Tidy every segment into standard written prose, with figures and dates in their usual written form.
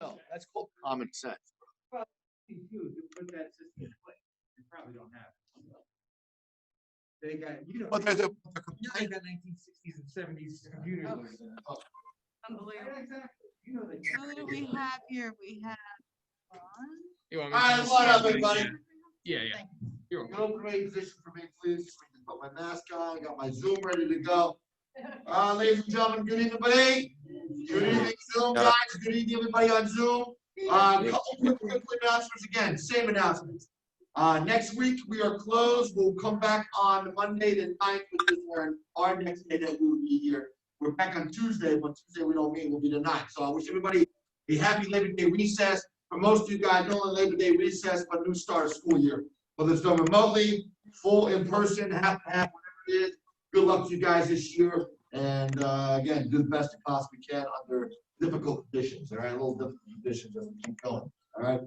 No, that's called common sense. Well, you do put that system in place. They probably don't have it. They got, But there's a they got 1960s and 70s computers. Unbelievable. Yeah, exactly. They Who do we have here? We have Ron. You want All me to right, just- what up, yeah, everybody? Yeah, yeah. Thank You're You open a position for me, please. Just need to put my mask on. Got my Zoom ready to go. Ladies and gentlemen, good evening, everybody. Good evening, Zoom guys. Good evening, everybody on Zoom. Couple quick announcements again. Same announcements. Next week we are closed. We'll come back on Monday the 9th, which is our next day that we will be here. We're back on Tuesday, but Tuesday we don't meet. We'll be the 9th. So I wish everybody a happy Labor Day recess. For most of you guys, not only Labor Day recess, but new start of school year. Whether it's done remotely, full in person, half, whatever it is. Good luck to you guys this year. And again, do the best you possibly can under difficult conditions. All right, a little difficult conditions as we keep going. All right.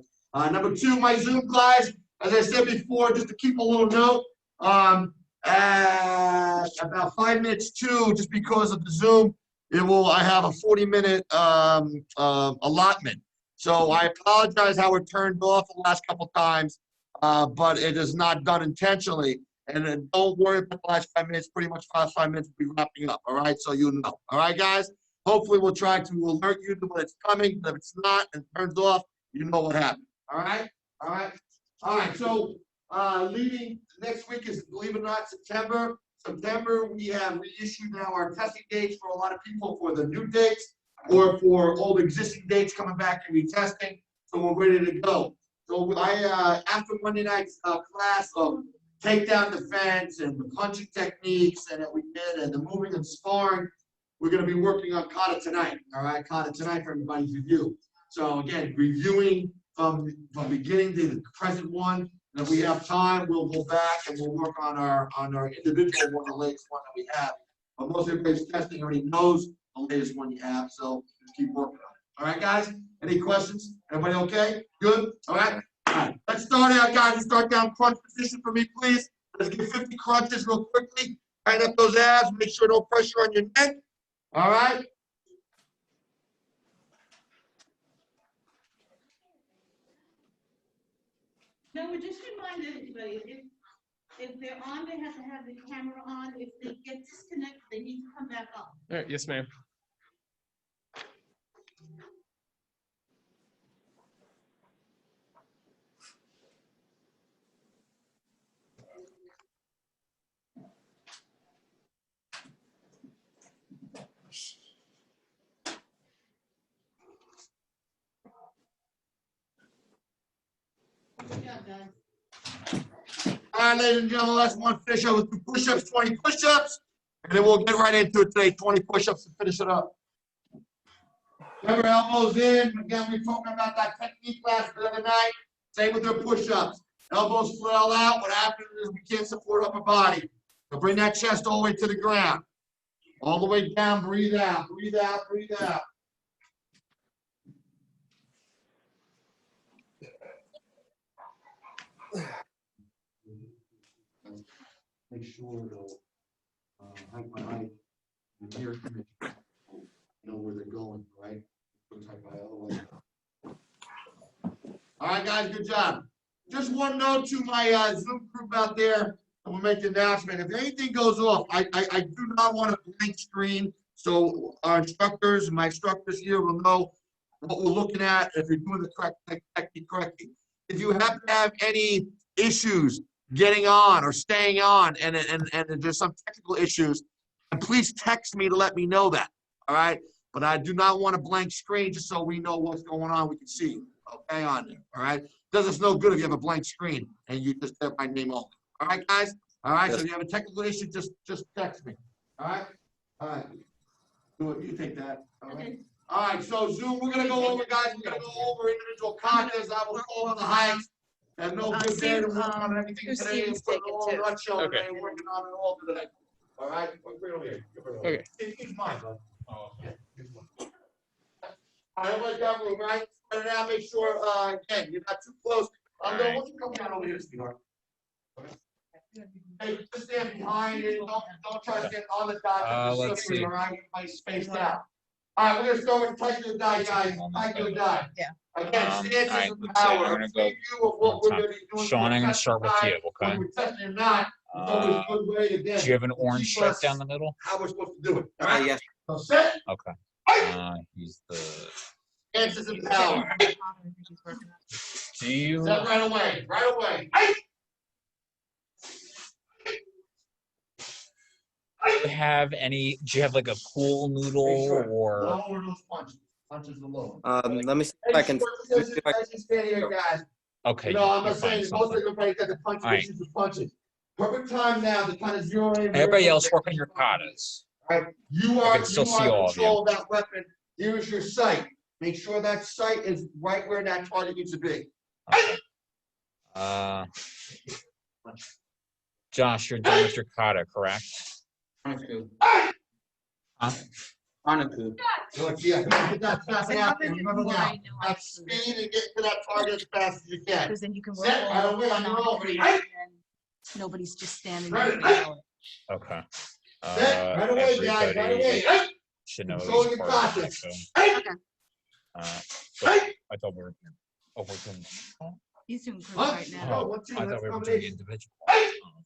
Number 2, my Zoom class. As I said before, just to keep a little note, at about 5 minutes to, just because of the Zoom, I have a 40-minute allotment. So I apologize how it turned off the last couple times, but it is not done intentionally. And then don't worry about the last 5 minutes. Pretty much last 5 minutes will be wrapping up. All right, so you know. All right, guys. Hopefully, we'll try to alert you to when it's coming. But if it's not and it turns off, you know what happened. All right. All right. All right. So leading next week is, believe it or not, September. September, we have reissued now our testing dates for a lot of people for the new dates or for old existing dates coming back and retesting. So we're ready to go. So after Monday night's class of takedown defense and the punching techniques and that we did and the moving and sparring, we're going to be working on kata tonight. All right, kata tonight for everybody's review. So again, reviewing from beginning to the present one. And if we have time, we'll go back and we'll work on our individual one, the latest one that we have. But most everybody's testing already knows the latest one you have, so just keep working on it. All right, guys. Any questions? Everybody okay? Good. All right. All right. Let's start out, guys. Let's start down crunch position for me, please. Let's get 50 crunches real quickly. Tighten up those abs. Make sure no pressure on your neck. All right. No, we just remind everybody, if they're on, they have to have the camera on. If they get disconnected, they need to come back on. All right, yes, ma'am. Good job, guys. All right, ladies and gentlemen, let's finish up with 2 push-ups, 20 push-ups, and then we'll get right into it today. 20 push-ups to finish it up. Remember, elbows in. Again, we talked about that technique class the other night. Same with your push-ups. Elbows flail out. What happens is we can't support upper body. So bring that chest all the way to the ground. All the way down. Breathe out. Breathe out. Breathe out. Make sure to hike my height the near image. Know where they're going, right? Hike my other way. All right, guys, good job. Just one note to my Zoom group out there, and we'll make the announcement. If anything goes off, I do not want a blank screen, so our instructors, my instructors here will know what we're looking at if you're doing the correct technique correctly. If you happen to have any issues getting on or staying on, and there's some technical issues, and please text me to let me know that. All right, but I do not want a blank screen, just so we know what's going on. We can see, okay, on there. All right, does us no good if you have a blank screen and you just have my name only. All right, guys. All right, yes. So if you have a technical issue, just text me. All right, all right. Do it. You take that. All right. Okay. All right. So Zoom, we're gonna go over, guys. We're gonna go over individual contests. I will go over the hikes. And no good day to work on everything today. Steve's Put it taking all in a too. nutshell Okay. today. Working on it all today. All right. Bring it over here. Okay. He's mine, bud. Oh, okay. All right, everybody got room, right? Spread it out. Make sure, again, you're not too close. Why don't you come down over here, sweetheart? Hey, just stand behind it. Don't try to stand on the dot. Let's see. All right, everybody spaced out. All right, we're gonna start with tight to the die, guys. Tight to the die. Yeah. Again, All stances right, of let's see, I'm power. gonna go Review of what we're one time. gonna be doing. Sean, I'm gonna Test start with the you, die, okay? Whether we're testing or not, it's always a good way to get. Do you have an to orange keep stripe us down the middle? How we're supposed to do it. All right, Yes. so set, Okay. He's the. stances of power. Do you Set right away, right away. have any? Do you have like a pool noodle Make sure. or? Lower those punches. Punches are lower. Let me see if I can. As you stand here, guys, Okay. you know, I'm you're not finding saying most something. everybody got the punching All right. issues with punches. Perfect time now to kind of zero in. Everybody else work on your katas. Right, you I are, can still you see are all in of control of that weapon. Here's your sight. Make sure that sight is right where that target needs to be. Okay. Josh, you're done with your kata, correct? Anaku. Huh? Anaku. So, yeah, get that fast out there. Remember More now, I know how that to do speed and get to that target as fast as you can. Because then you can work Set right all away on your own. the Right, nobody's just standing Right. there. Okay. set right away, guys, right away. Right. Should know Control these your parts. process. So, Right. so I thought we were. Oh, we're doing. Oh, He's doing group Huh? right Oh, now. one, two, I that's thought we were doing combination. individual.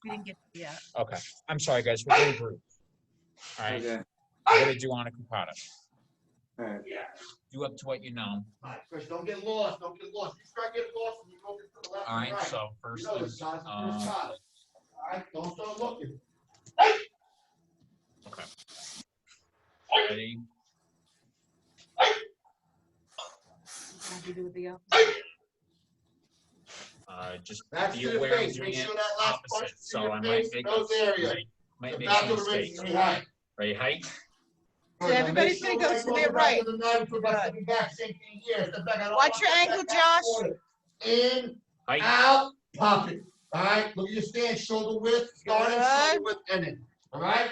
We didn't get to yet. Okay. I'm sorry, guys. We're doing group. All right. Okay. What did you want to kata? All right. Do up to what you know. All right, Chris, don't get lost, don't get lost. You start getting lost and you go to the left All and right. right. So You first know this, is. guys, it's first shot. All right, don't start looking. Okay. Ready? What do you do with the Just That's be to the aware of face. doing Make it sure that last punch opposite. is to So your I might face, make those areas. might The make back some of the wrist mistakes. is behind. Ready, height? So everybody's gonna go to their right. Watch your ankle, Josh. In, Height. out, pop it. All right, look at your stance, shoulder width, starting, shoulder Good. width, ending. All right?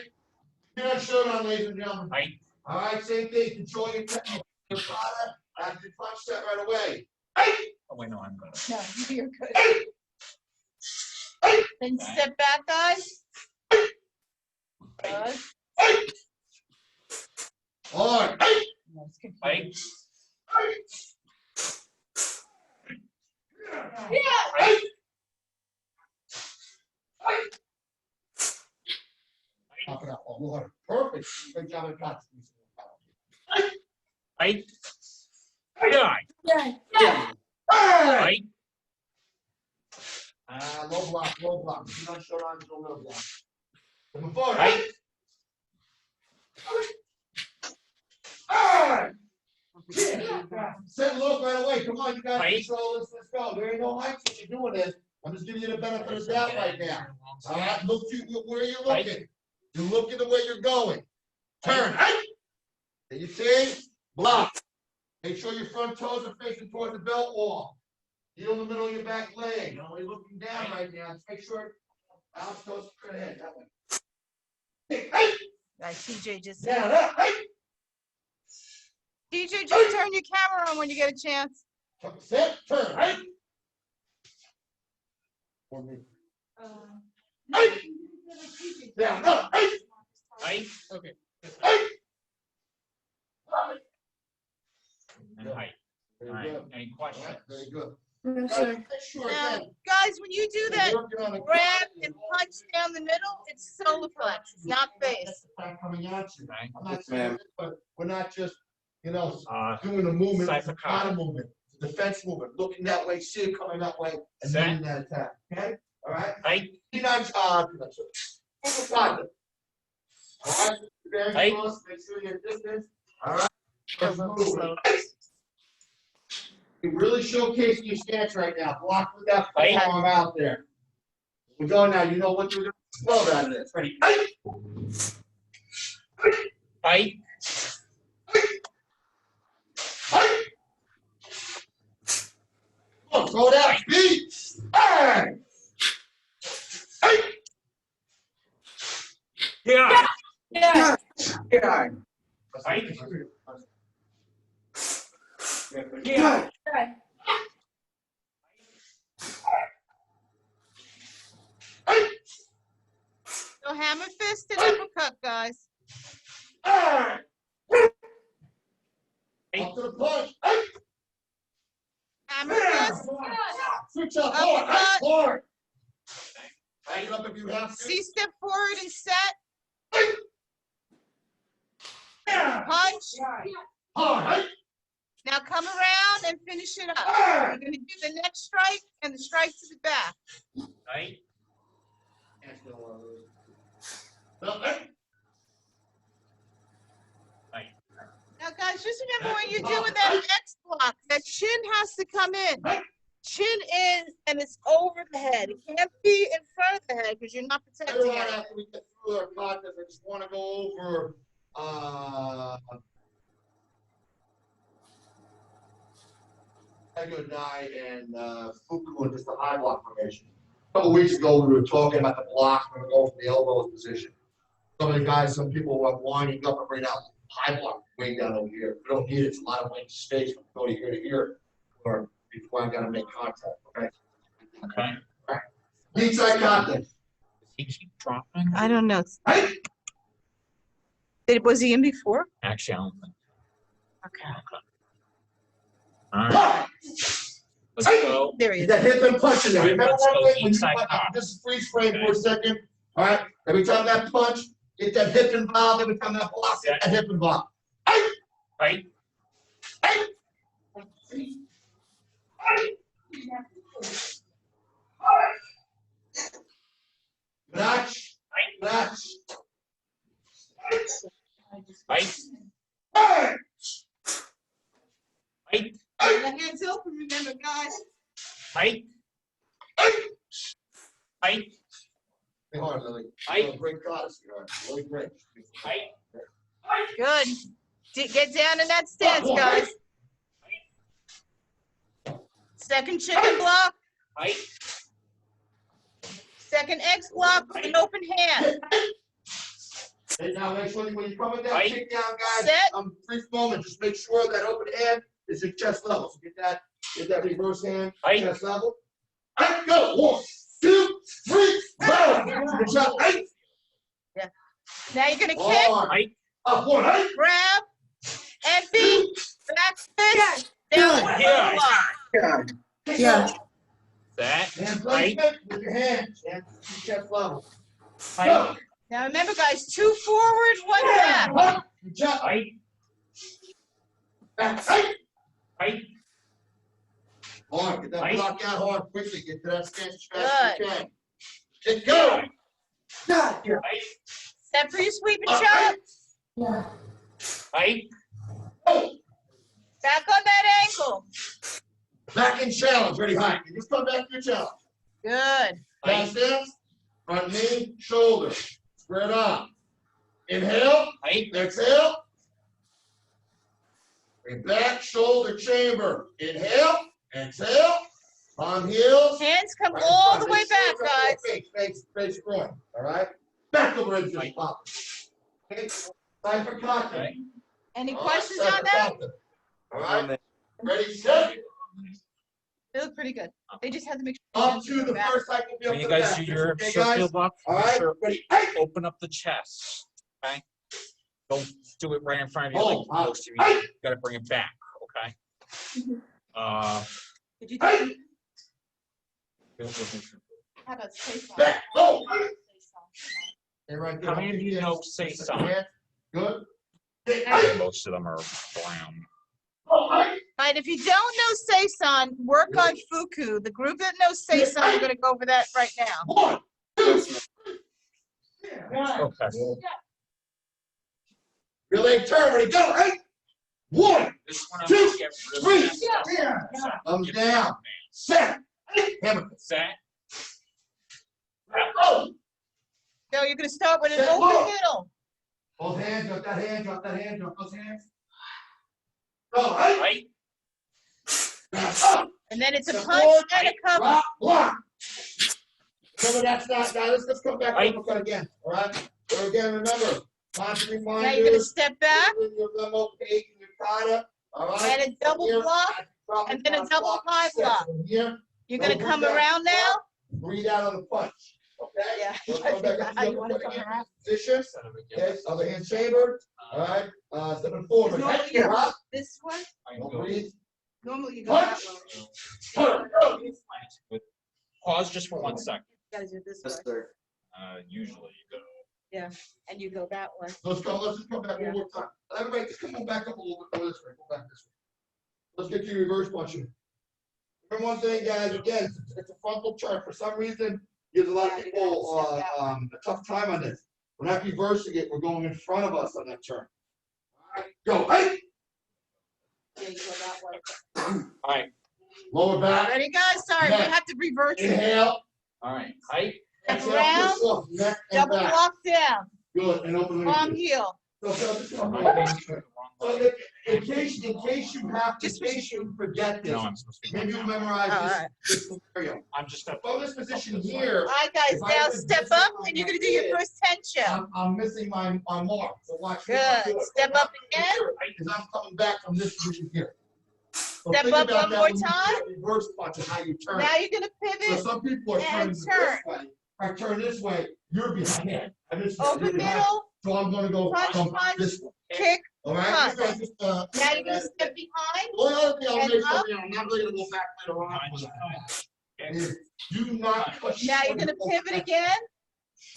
You're not showdown, ladies and gentlemen. Height. All right, same thing, control your technique. Your product, after your punch set right away. Oh, wait, no, I'm good. No, you're good. Then step back, guys. Good. Hard. That's good. Height. Pop it up, oh, Lord, perfect. Great job of practice. Height. Yeah. Hey! Height. Low block, low block. Do not show on until low block. Number four, Height. Alright. Set look right away. Come on, you guys Height. control this. Let's go. There ain't no heights when you're doing this. I'm just giving you the benefit of the doubt right now. All right, look to where you're looking. You're looking the way you're going. Turn. And you see? Block. Make sure your front toes are facing towards the belt wall. Heel in the middle of your back leg. You know, when you're looking down right now, just make sure bounce toes straight ahead. That way. Right, TJ just Down, up. TJ, just turn your camera on when you get a chance. Set, turn, right? For me. Down, up, right? Height. Okay. And height. All Very right. good. Any All questions? right, very good. No, Make sure Now, again, guys, when you do that you're working on a- grab and punch down the middle, it's solar flex, it's not That's face. the fact coming at you. Okay. I'm not Yes, saying ma'am. this, but we're not just, you know, Uh, doing a movement, it's a Cypher counter movement, it's a defense movement, looking that way, see it coming that way, and Set. then that attack, okay? All right? height. Sometimes, all right, very Height. close, make sure your distance, all right? Go Let's low, move. slow. You're really showcasing your stance right now, block with that Height. forearm out there. We go now, you know what you're doing, slow that is, ready? Height. Come on, throw that beat. Hey! Yeah. Yeah. Height. Yeah. So hammer fist and uppercut, guys. the punch. Hey! Hammer fist, Switch up, hard, hey, Uppercut. hard. Hang it up if you have to. C-step forward and set, Hey! punch. Hard, hey! Now come around and finish it up. Hey! You're gonna do the neck strike and the strike to the back. Right? No, hey! Now, guys, just remember when you're doing that X block, that chin has to come in. Chin in and it's over the head. It can't be in front of the head because you're not protecting Later on, it. after we get through our podcast, I just want to go over, Ego Dai and, Fuku and just the high block formation. A couple weeks ago, we were talking about the block, and we're going from the elbow position. Some of the guys, some people were winding up and bringing out high block way down over here. We don't need it. It's a lot of weight space from going here to here, or before I gotta make contact, okay? Okay. Deep side contact. Does he keep dropping? I don't know. Hey! Was he in before? Actually, I don't think. Okay. All right. Let's go. There he Get is. that hip and punch in there. Right, Remember let's one go thing when you inside punch, cock. just freeze frame for a second. All right, every time that punch, get that hip involved. Every time that block, get that hip involved. Hey! Right? Hey! Notch. Notch. Right? Hey! Right? The hands open, remember, guys. Right? Hey! Right? Hey, hold on, Lily. Hey. You're a great goddess, you are. Really great. Right? Good. Get down in that stance, guys. Second chicken block, Right? second X block with an open hand. Hey, now make sure when you're coming down, Right. kick down, guys. Set. Brief moment. Just make sure that open hand is at chest level. So get that reverse hand Right. chest level. Hey, go. 1, 2, 3, go. Good job. Hey. Now you're gonna kick, Hard. Right? Up, 1, hey. grab, and beat, back fist, down with Yeah. the block. Yeah. That. Hand Right? placement with your hands. Hands to chest level. Right? Go. Now remember, guys, 2 forward, 1 back. Hey. Good job. Right? Back. Hey. Right? Hard. Get that Right. block out hard quickly. Get to that stance as fast as you Good. can. Kick, go. Right? Step for your sweep and Up, chop. Right? Go. Back on that ankle. Back in challenge. Ready, high. You just come back to your challenge. Good. Back stance, front knee, shoulder, spread out. Inhale, Right? exhale. Bring back, shoulder chamber. Inhale, exhale. Palm heels. Hands come Right in all front. the way Make back, sure guys. Face groin, all right? Back over and just Right. pop. Okay, time for contact. Right? Any All right, questions time on for that? contact. All right, ready, set, They look pretty good. They just have to make sure. up hands to go the back. first cycle. When you guys do your Okay, circle guys? block, All make right, sure ready, hey! open up the chest. Okay? Don't do it right in front of you like Oh, most of you. You gotta bring it back, okay? Did you do? How How about say something? Back, go! And right there. many of you know say something? Good. Hey, Most of them are brown. oh, hey! Right, if you don't know Seison, work on Fuku. The group that knows Seison, we're gonna go over that right now. 1, 2, 3. Okay. Your leg turn, ready, go, hey! 1, This one I'm Two, gonna get really three. messed up. Yeah. Thumbs Get down. it, set, hey! Hammer. man. Set. Go! So you're gonna start with an Set, open look. middle. Both hands, drop that hand, drop that hand, drop those hands. Go, hey! Right? Back up. And then it's a Support, punch and a cover. Block, block. Remember, that's not, now let's come back Right. to uppercut again, all right? So again, remember, constant Now you're gonna reminders. step back Your limo page and your product, all right? and a double Here, block. drop and it then a down, double high step block. from here, You're gonna Double come block, around now. breathe out on the punch, okay? Yeah. We'll come back up to How the you wanna upper come hand around? position, okay, other hand chambered, all right, stepping forward. Normally Right, you drop. This one, Don't breathe. normally you go that way. Pause just for 1 second. You gotta do it this Yes, way. sir. Usually you go. And you go that way. Let's just come back one more time. Everybody, just come on back up a little bit, go this way, go back this way. Let's get you reverse punching. Remember one thing, guys, again, it's a frontal turn. For some reason, gives a lot of people, a tough time on this. We're not reversing it, we're going in front of us on that turn. All right, go, hey, Yeah, you go that way. All right. lower back, Ready, guys? Sorry, we Yeah. have to reverse it. inhale, All right. Height. Step exhale, around, push up, neck and double back. walk down, Good, and open. palm it. heel. So, just come I on. think the wrong So way. in case you have, in case you forget this, No, I'm supposed to be. maybe you going down. memorize All this, right. this scenario. I'm just up. From this position here, All right, guys, If I now was step missing up on and you're my gonna do your head, first 10 show. I'm missing my mark, so watch. me. Good. Step up again. Because I'm coming back from this position here. So Step think up about one that more when you time. do Reverse punch and how you turn. Now you're gonna So pivot, some people are and turning this turn. way. If I turn this way, you're behind. And this is open really high. middle, So I'm gonna go punch, from punch, this way. kick. All right? punch. Just, Now you're gonna step behind. The only other thing I'll and make sure, up. I'm not really gonna go back later on. Is do not push. Now you're gonna pivot again.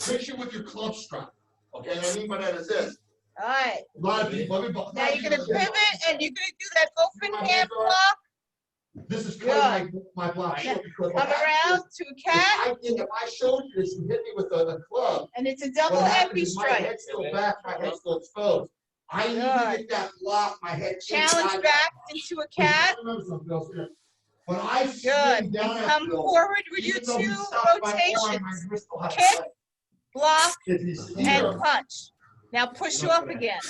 Picture with your club strap. Okay, what I mean by that is this. All right, A lot of people, now you're gonna pivot and you're gonna do that open hand block. This is cutting my block short because what Come happens around to a cat, if I showed you this, you hit me with a club. and it's a double What happens empty is my strike. head's still back, my head's still exposed. I need to get that block, my head. Challenge inside. back into a cat. Remember something else here. When I Good. swing down And that come hill, forward with your even though he two stopped my arm, my rotations. wrist will have to Kick. play. Block If he's and here, punch. Now push you up again.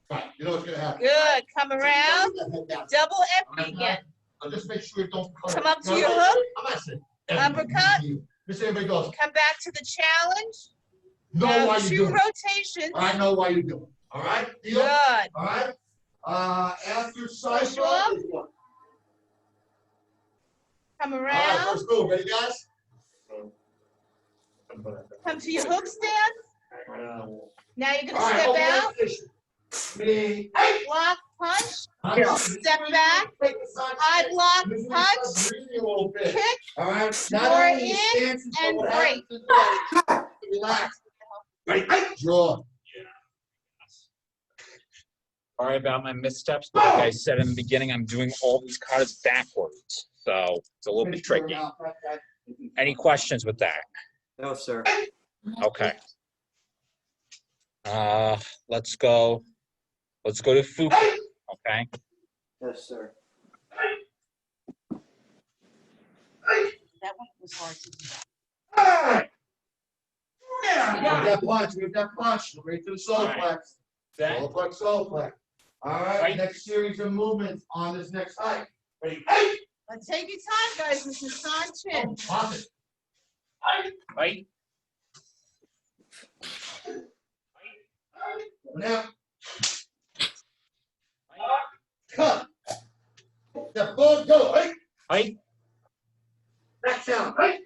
right, you know what's gonna happen. Good. Come around. That head down. Double empty again. So just make sure you don't cut Come it. up to No, your no, hook. I'm not saying. Uppercut. Just everybody goes, Come back to the challenge. know Now why you two do it. rotations. I know why you do it. All right? Deal? Good. All right? After side Push shot up. is what? Come All right, around. first move. Ready, guys? Come to your hook stand. Now you're All gonna right, step open that out. position. Me. Block, punch, Yeah. step back, Take the side eye step. block, This is punch, breathing a little bit. kick, All right? Not More only your in stances, but and what break. happens is that you relax. Ready? Hey, draw. Sorry about my missteps, but like I said in the beginning, I'm doing all these cards backwards, so it's a little bit tricky. Any questions with that? No, sir. Okay. Let's go to Fuku, okay? Yes, sir. That one was hard to do. With that punch, with that punch, right to the solar plex. Solar plex, solar plex. All right, Right. next series of movements on this next hike. Ready? Hey! But take your time, guys. This is San Chin. Pop it. Right? Now. Cut. Step forward, go. Hey! Right? Back down. Hey!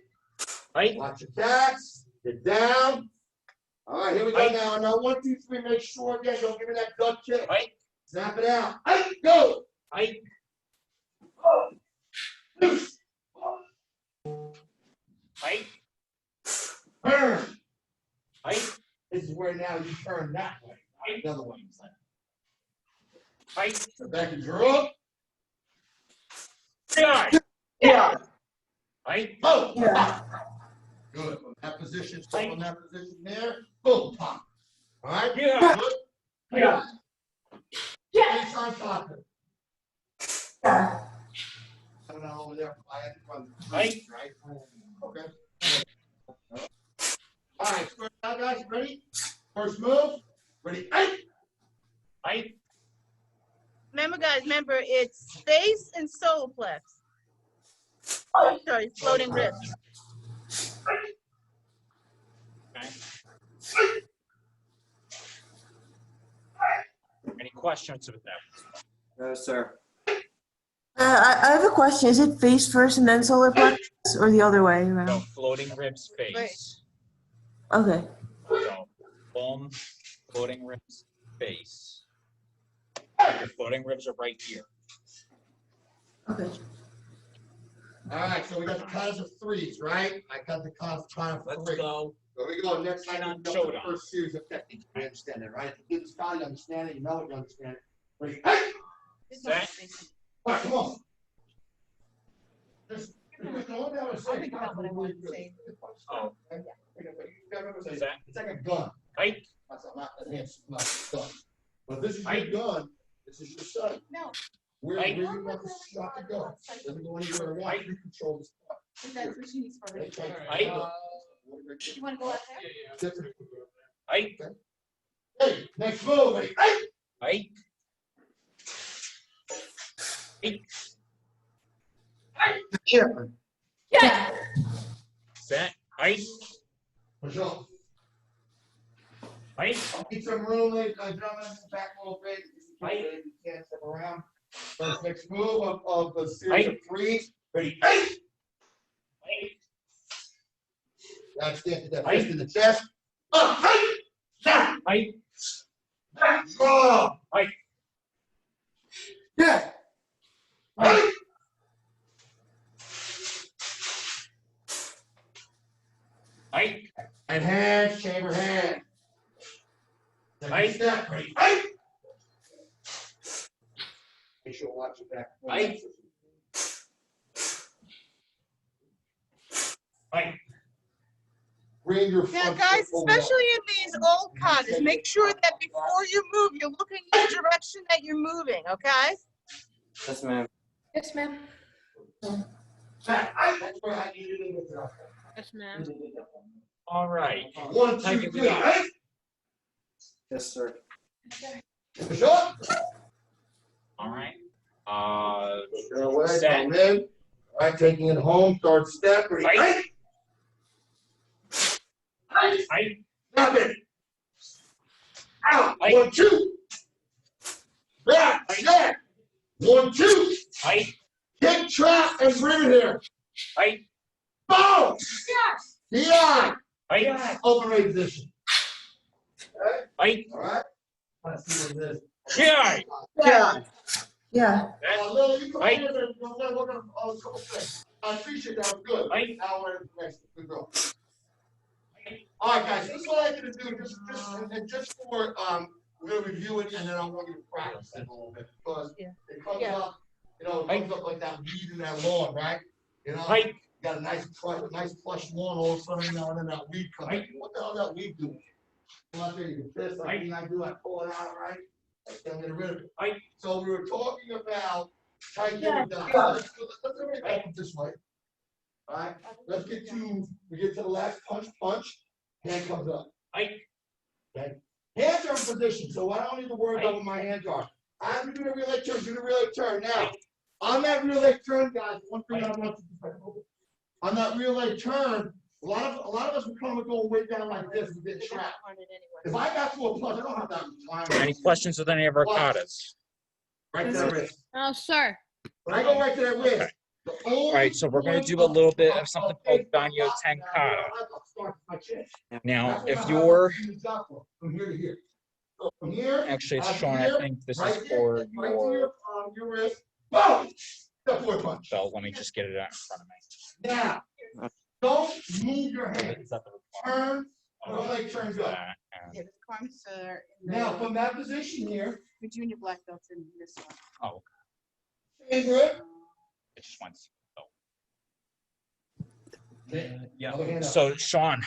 Right? Watch your cats. Get down. All right, here we go Right. now. Now, 1, 2, 3. Make sure again. Don't give me that gut kick. Right? Snap it out. Hey, go. Right? Loose. Right? Turn. Right? This is where now you turn that way. Not the other way. Right? So back and draw. Yeah. Right? Oh. Good. From that position, stay from that position there. Boom. Pop. All right. Yeah. Good. Yeah. Face on top of it. I don't know over there. I had to run. Right. Right. Okay. All right. Square out, guys. Ready? First move. Ready? Hey. Right? Remember, guys, it's space and solar plex. Sorry, floating ribs. Okay. Any questions with that? No, sir. I have a question. Is it face first and then solar plexus, or the other way So around? floating ribs face. Okay. So, boom, floating ribs, base. Your floating ribs are right here. Okay. All right, so we got the counts of threes, right? I got the count of Let's three. go. Here we go, next Right time, on we go for the showdown. first series of techniques. I understand that, right? If you do this, you understand it, you know it, you understand it. Ready? Hey! Set. All right, come on. Just go down and I'll say. think about what I want to say. Oh. It's Set. like a gun. Right. That's not a gun. But this is your Right. gun, this is your sight. No, Where Right. you want the shot to go. Doesn't go anywhere I want, you control this. but that's what she needs for her. Right. You wanna go out there? Right. Hey, next move, hey, hey! Right. Yeah. Set. Right. Push off. Right. Keep some room, ladies and gentlemen, back a little bit. Right. You can't step around. First next move of the series of Right. three. Ready, hey! Right. That's it, that fist in the chest. Up, hey! Down, Right. back, oh! Right. Yeah. Right. Hey! Right. And hands, chamber hand. Right. Step, ready, hey! Make sure to watch your back. Right. Right. Bring your Now, front guys, foot over. especially in these old cars, make sure that before you move, you're looking in the direction that you're moving, okay? Yes, ma'am. Yes, ma'am. Back, that's where I needed it with that. Yes, ma'am. All right. 1, Thank 2, you. 3, hey! Yes, sir. Push up. All right. Go away, Set. come in. All right, taking it home, third step, ready, Right. hey! Hey! Right. Stop it. Out, Right. 1, 2. Back, set. 1, 2. Right. Kick, trap, and bring it here. Right. Boom! Beyond. Right. Open range position. Right. All right? Let's see what it is. Yeah. Yeah. Yeah. Lily, you come Right. here and we're gonna work on a couple things. I appreciate that, was good. Right. Now we're in the next, good girl. All right, guys, this is what I'm gonna do, just for, we're gonna review it and then I want you to practice it a little bit, because Yeah. it comes Yeah. up, it comes up like that weed in that lawn, right? You know? Right. You got a nice plush lawn, all of a sudden, now and then that weed comes, Right. what the hell is that weed doing? Come out there, you can piss, like Right. I do, I pull it out, right? I'm getting rid of it. Right. So we were talking about trying to get it done. Yeah. Let's everybody back up this way. All right, let's get to, we get to the last punch, hand comes up. Right. Okay, hands are in position, so I don't need to worry about what my hands are. As we do the rear leg turn, do the rear leg turn. Now, on that rear leg turn, guys, one thing I want you to, on that rear leg turn, a lot of us are kind of going way down like this, we get trapped. If I got to a punch, I don't have that much time. Any questions with any of our katas? Right to that wrist. Oh, sir. When I go right to that wrist. Okay. All right, so we're gonna do a little bit of something called Danyo Tenkata. Now, if you're, From here to here. So from here. actually, it's out Sean, I here, think this right is here, for right to your your wrist. Boom! Step forward punch. belt. Let me just get it out in front of me. Now, don't move your hand. Is that the requirement? Turn, the leg turns up. That, and- Yeah, the crumbs are in Now, from that position here, the junior black belts in this one. Oh, stand grip. it just went. Okay. Yeah. Other hand up. So Sean,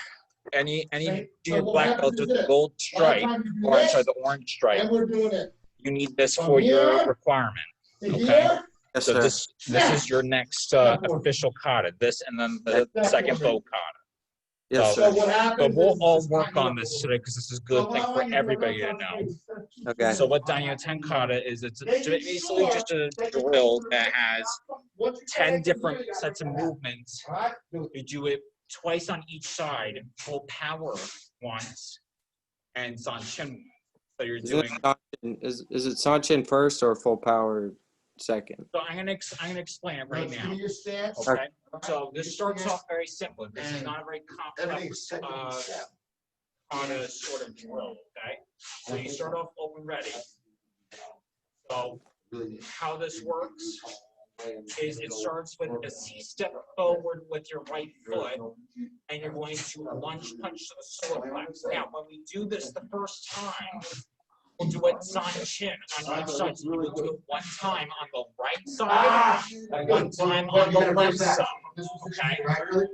any Okay, junior so what black happens belt is with the this. gold By the stripe, time you do or I'm sorry, this, the orange stripe, and we're doing it. you need this From for your here requirement. To Okay. here, Yes, So sir. this is your next official kata. This and then the That's second what bow kata. Yes, so sir. what happens But we'll is- all work on this today because this is a good So thing what I for want you to do, everybody to I'm gonna know. try Okay. So what Danyo Tenkata is, it's basically just a drill that has 10 different sets of movements. All right, You do it twice on each side, full power once, and Zanchin. So you're Is doing. it Sanchin- is it Sanchin first or full power second? So I'm gonna explain it right let's now. do your stance. Okay. So this starts off very simple. This is And not a very Everything's complex second step. how to sort of drill, okay? So you start off open ready. So how this works is it starts with a C-step forward with your right foot, and you're going to lunge punch to the solar plex. Now, when we do this the first time, we'll do it San Chin on each side. So you will do it one time on the right side, and one time on the left side. Okay?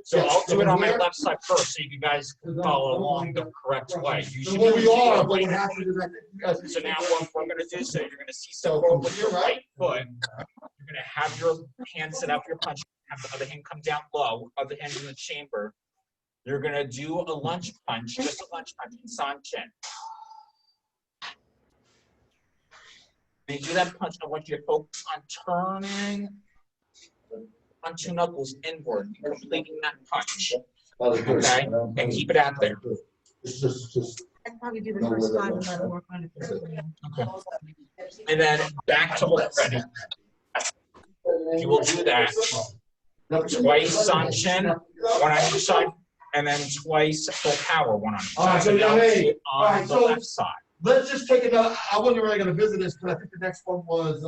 So I'll do it on my left side first, so you guys can follow along the correct way. You should Well, be we are, doing but what right. happens is that you guys. So now what we're gonna do, so you're gonna C-step forward with your right foot. You're gonna have your hand set up for your punch, have the other hand come down low, other hand in the chamber. You're gonna do a lunge punch, just a lunge punch in San Chin. When you do that punch, I want you to focus on turning on two knuckles inward, completing that punch. Okay? And keep it out there. It's just. I'd probably do the first five and let her work on it. Okay. And then back to open ready. You will do that twice San Chin, one on each side, and then twice full power, one on each All right, side. So now hey, do it all right, on the so- left side. Let's just take another, I wasn't really gonna visit this, but I think the next one was,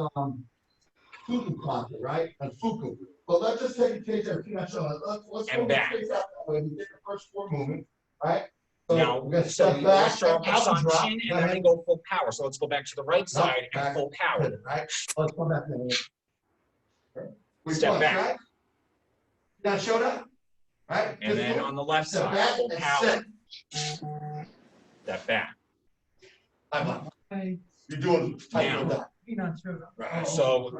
Fuku Contra, right? And Fuku. But let's just take a case there, let's And go back. face out that way, we get the first four movements, right? So Now, we're gonna so step we back, start off with out San and drop, Chin, go and then we ahead. go full power. So let's go back to the right side and back. full power. Right? Let's come back there. We Step punch, back. right? You gotta show that, right? And then on the left Step side, back full and power. set. Step back. You're doing tight Now. with that. So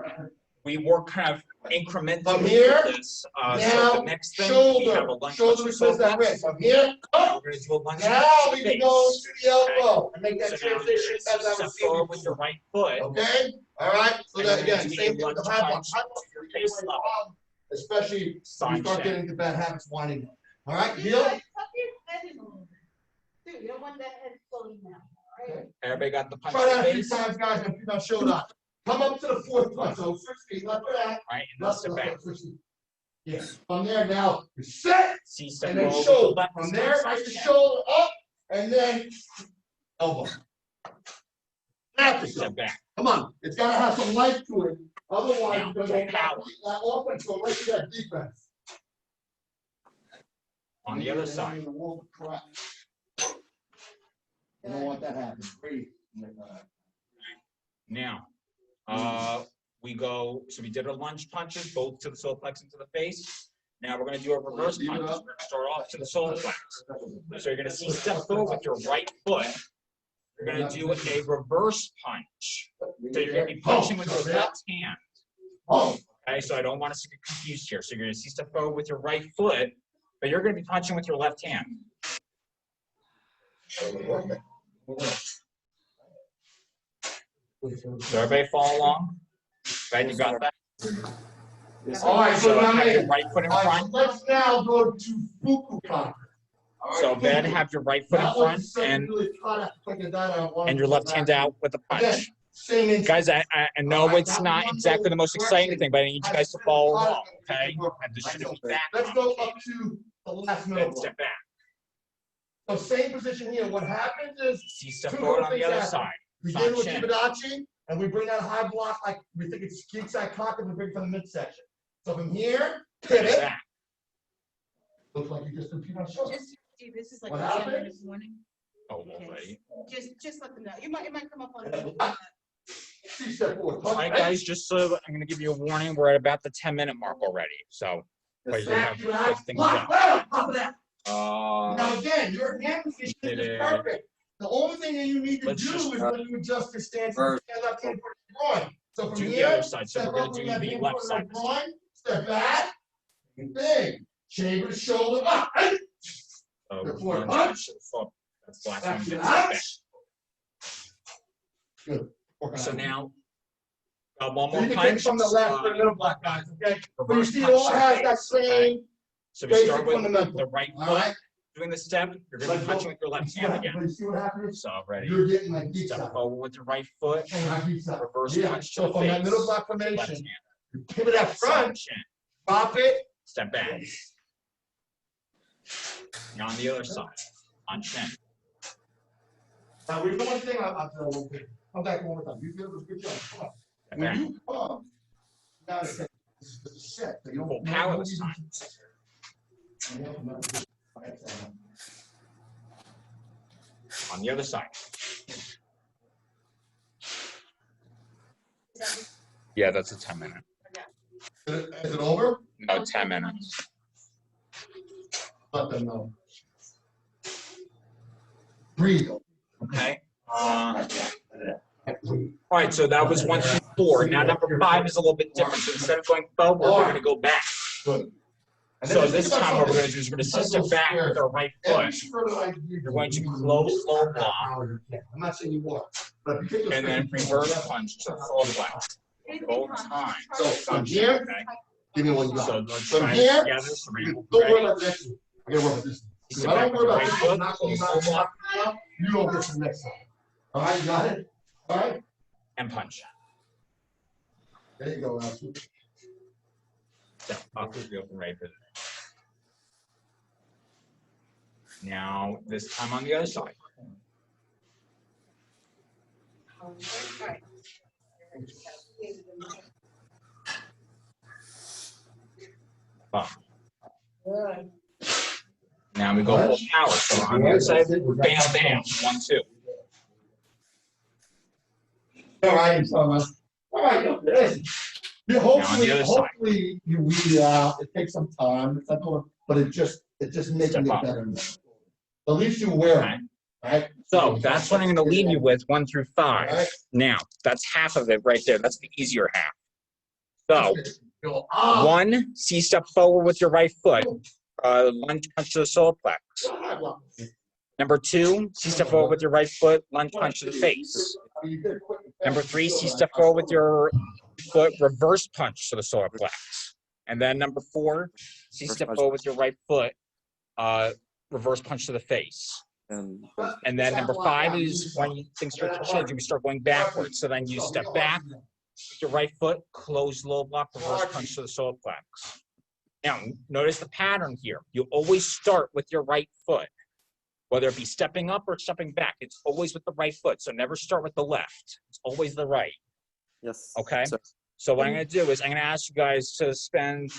we work kind of incrementally From here, with this. So now, the next thing, we have a shoulder, lunge shoulder punch to says that the way. face. From here, up, We're gonna do a lunge now punch we to the can go face. to the elbow and make that So now transition as I step was seeing forward with your before. right foot. Okay, all right, so And that then again, do same a thing with the lunge high block. punch High block, to your you face can't level. problem, especially when you San start Chin. getting into bad habits winding up. All right, You deal? guys tuck your head in a little bit. Too, you don't want that head floating down, all right? Everybody got the punch Try to that the a few face? times, guys, if you don't show up. Come up to the fourth punch, so 6 feet, left foot out, Right, and then left step foot back. out, 6 feet. Yeah, from there now, you set, See, step and then forward with the shoulder, left from side, there, San right the Chin. shoulder up, and then elbow. Snap yourself. Step back. Come on, it's gotta have some life to it, otherwise Now, you're gonna go power. that offense, go right to that defense. On the other side. You don't want that happening. Breathe. Now, we go, so we did our lunge punches, both to the solar plex and to the face. Now we're gonna do a reverse Leave it punch. We're up. gonna start off to the solar plex. So you're gonna see step forward with your right foot. You're gonna do a reverse punch. So you're gonna be punching with your left hand. Oh, Okay, so I don't want us to get confused here. So you're gonna see step forward with your right foot, but you're gonna be punching with your left hand. So everybody follow along? Ben, you got that? all right, so So now, have your hey, right foot in all right, front. let's now go to Fuku Contra. All right, So Ben, Fuku. have your right foot in That one front said and really cut out, like a dot on one your left hand out with the Again, punch. same instinct. Guys, I know it's not exactly the most exciting thing, but I need you guys to follow along, okay? And this shouldn't be that Let's go up complicated. to the last middle Then block. step back. So same position here. What happens is See step two forward on the things other happen. side. we San get with Chin. Kibadachi and we bring that high block like we think it's geek side cock and we bring it from the midsection. So from here, hit it. Back. Looks like you just did peanut show. Just, Steve, this is like What a gender happened? this morning. Oh, already. Just let them know. It might come up on. See step forward. All right, guys, just so I'm gonna give you a warning, we're at about the 10-minute mark already, so. But you have to quick things Block, up. right on top of that. Uh, Now again, your hand position Did is it- perfect. The only thing that you need to Let's do just- is when you adjust your stance, First. stand up and put your groin. So from do the here, other side, so step we're up gonna with do that the hand left foot side. like groin, step back, big, chamber the shoulder up. Hey, Oh, Before lunge punch. punch to the foot. That's the last back one. to Then the step back. ouch. Good. Working So on it. now, one So more you can punch. take from the left to the middle block, guys, okay? But you reverse see, it punch all to the has that face, okay? same So we basic start with fundamental. the right All foot, right? doing the step, you're gonna be Let's punching go. with your left You see hand what- again. but you see what happens? So ready, You're getting like deep step side. forward with your right foot, Not deep side. reverse Yeah, punch to so the from that middle face, block left formation, hand, you pivot that front, San Chin, drop it, step back. Now on the other side, on chin, Now, we know one thing, I'll tell you one thing. Come back one more time. You did a good job. Come on. When you come, you gotta say, this is set. So you don't. Full power this On the other side. Yeah, that's a 10-minute. Is it over? No, 10 minutes. Let them know. Breathe. Okay. All right, so that was 1 through 4. Now number 5 is a little bit different. So instead of going forward, we're going to go back. Good. So this time what we're going to do is we're going to sit back with our right foot. You're going to close low block. I'm not saying you want, but if you take those And then things- reverse punch to the full flex. Both times. So from here, Okay. give me what you So got. let's From try here, it together. So don't we're worry ready. about the next one. I gotta worry about this. You If sit I back don't with worry your about right this, foot, not close going low back block, now, you don't get the next time. All right, you got it? All right, and punch. there you go, Ralph. Step up with the open right foot. Now, this time on the other side. Up. Now we go full power. So on the other side, bam, bam, 1, 2. All right, Thomas. All right, listen. You hopefully, other side. hopefully you weed it out. It takes some time. It's not going, but it just making Step it up. better. At least you wear Okay. it, right? So that's what I'm going to lead you with 1 through 5. Right. Now, that's half of it right there. That's the easier half. So, Go, ah. 1, C-step forward with your right foot. Lunge punch to the solar plex. Number 2, C-step forward with your right foot. Lunge punch to the face. Number 3, C-step forward with your foot. Reverse punch to the solar plex. And then number 4, C-step forward with your right foot. Reverse punch to the face. And And then number 5 is when things start to change, you start going backwards. So then you step back with your right foot, close low block, reverse punch to the solar plex. Now, notice the pattern here. You always start with your right foot, whether it be stepping up or stepping back. It's always with the right foot. So never start with the left. It's always the right. yes. Okay. So, So what I'm going to do is I'm going to ask you guys to spend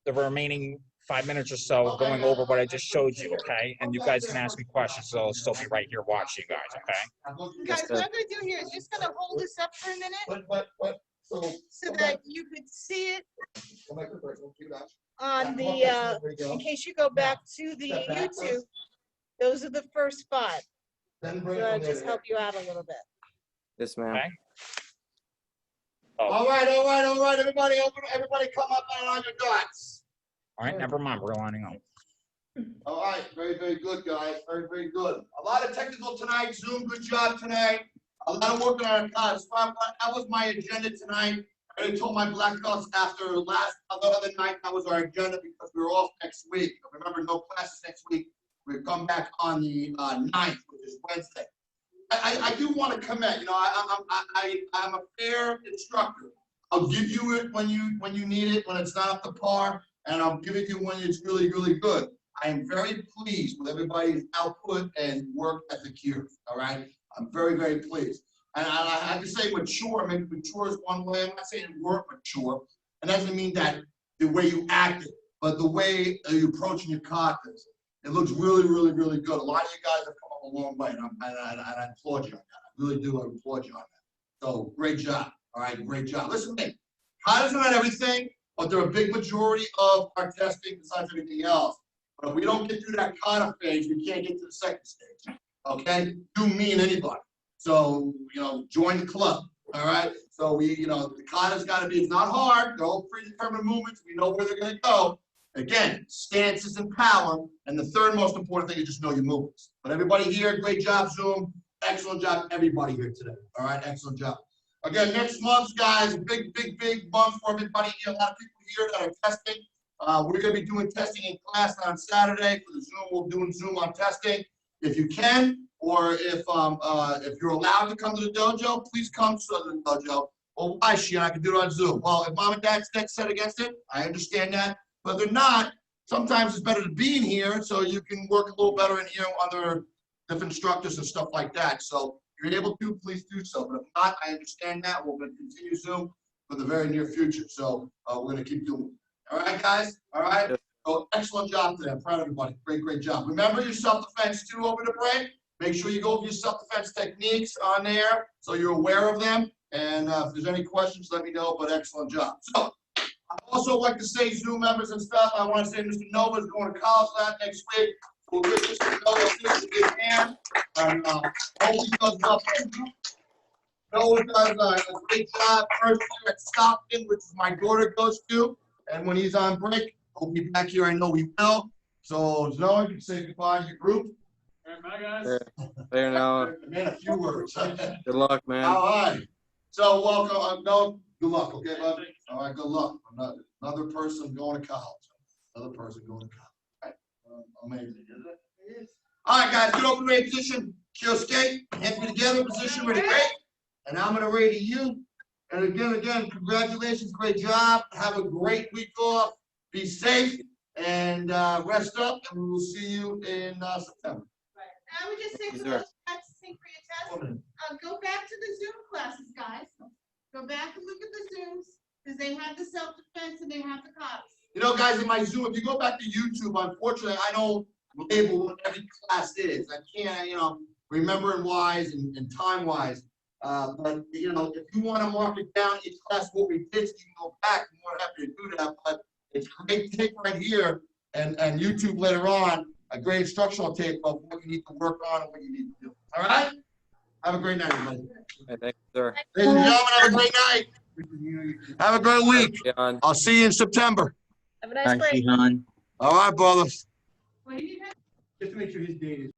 the remaining 5 minutes or so going over what I just showed you, okay? And you guys can ask me questions, so I'll still be right here watching you guys, okay? Guys, what I'm gonna do here is just gonna hold this up for a minute So. so that you could see it Go back to the first one, keep it up. on There the, you go. in case you go back to the YouTube. Those are the first 5. Then So bring it that'll from there just to help you out a little bit. yes, ma'am. Okay. All right, everybody, everybody come up and on your dots. All right, never mind, we're lining up. All right, very, very good, guys, very, very good. A lot of technical tonight, Zoom, good job tonight. A lot of working on it. That was my agenda tonight. I already told my black belts after the other night, that was our agenda because we were off next week. Remember, no classes next week. We come back on the 9th, which is Wednesday. I do want to commit, I'm a fair instructor. I'll give you it when you need it, when it's not up to par, and I'll give it to you when it's really, really good. I am very pleased with everybody's output and work ethic here, all right? I'm very, very pleased. And I have to say mature, I mean, mature is one way. I'm not saying work mature. It doesn't mean that the way you acted, but the way you're approaching your caucus. It looks really, really, really good. A lot of you guys have come up a long way, and I applaud you on that. I really do applaud you on that. So great job. All right, great job. Listen to me. COT is not everything, but they're a big majority of our testing besides everything else. But if we don't get through that COT phase, we can't get to the second stage. Okay? Do me and anybody. So, join the club. All right? So the COT has got to be, it's not hard. They're all predetermined movements. We know where they're going to go. Again, stances and power. And the third most important thing is just know your movements. But everybody here, great job, Zoom. Excellent job, everybody here today. All right? Excellent job. Again, next month, guys, big, big, big month for everybody here. A lot of people here that are testing. We're going to be doing testing in class on Saturday for the Zoom. We're doing Zoom on testing. If you can, or if you're allowed to come to the dojo, please come to the dojo. Well, why, Sheehan? I can do it on Zoom. Well, if mom and dad's set against it, I understand that. But if they're not, sometimes it's better to be in here so you can work a little better in here under different instructors and stuff like that. So if you're able to, please do so. But if not, I understand that. We're going to continue Zoom for the very near future. So we're going to keep doing it. All right, guys? All right? So excellent job today. I'm proud of everybody. Great, great job. Remember your self-defense too over the break. Make sure you go over your self-defense techniques on there so you're aware of them. And if there's any questions, let me know, but excellent job. So I'd also like to say Zoom members and stuff. I want to say Mr. Nova is going to college that next week. We'll give Mr. Nova a big hand. And hope he does well. Noah does a great job first year at Stockton, which is my daughter goes to. And when he's on break, he'll be back here. I know he will. So Noah, you can say goodbye to your group. All right, bye, guys. There now. Man, a few words. Good luck, man. All right. So welcome. No, good luck. Okay, bud. All right. Good luck. Another person going to college. Another person going to college. All right. Amazing, isn't it? It is. All right, guys. Get open ready position. Kill skate. Hands me together. Position ready. Great. And I'm gonna ready you. And again, congratulations. Great job. Have a great week off. Be safe and rest up. And we will see you in September. I would just say Yes, for sir. those practicing for your test, go back to the Zoom classes, guys. Go back and look at the Zooms, because they have the self-defense and they have the cops. You know, guys, in my Zoom, if you go back to YouTube, unfortunately, I don't label what every class is. I can't, remembering wise and time wise. But, if you want to mark it down each class, what we did, so you can go back, I'm more than happy to do that. But it's great tape right here and YouTube later on, a great instructional tape of what you need to work on and what you need to do. All right? Have a great night, everybody. Hey, thank you, sir. Ladies and gentlemen, have a great night. Have a great week. John. I'll see you in September. Have a nice break. All right, brothers. What do you have? Just to make sure his date is